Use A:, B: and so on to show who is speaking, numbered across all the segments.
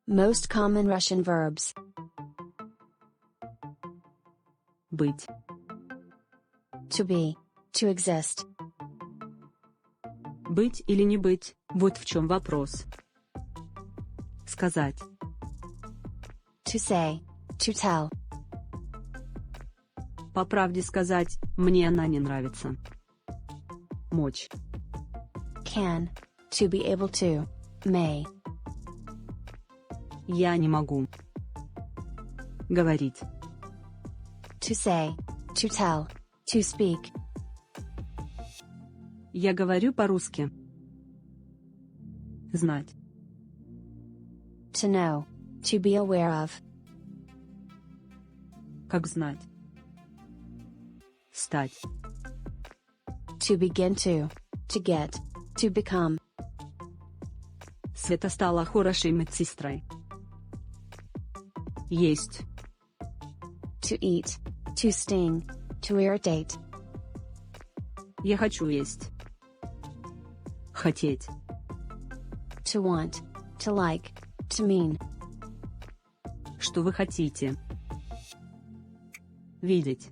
A: Most common Russian verbs.
B: Быть.
A: To be. To exist.
B: Быть или не быть, вот в чем вопрос. Сказать.
A: To say. To tell.
B: По правде сказать, мне она не нравится. Мочь.
A: Can. To be able to. May.
B: Я не могу. Говорить.
A: To say. To tell. To speak.
B: Я говорю по-русски. Знать.
A: To know. To be aware of.
B: Как знать. Стать.
A: To begin to. To get. To become.
B: Света стала хорошей медсестрой. Есть.
A: To eat. To sting. To irritate.
B: Я хочу есть. Хотеть.
A: To want. To like. To mean.
B: Что вы хотите? Видеть.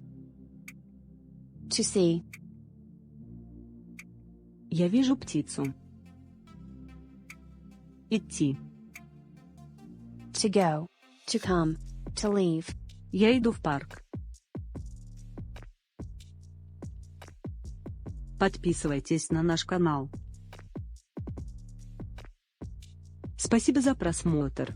A: To see.
B: Я вижу птицу. Идти.
A: To go. To come. To leave.
B: Я иду в парк. Подписывайтесь на наш канал. Спасибо за просмотр.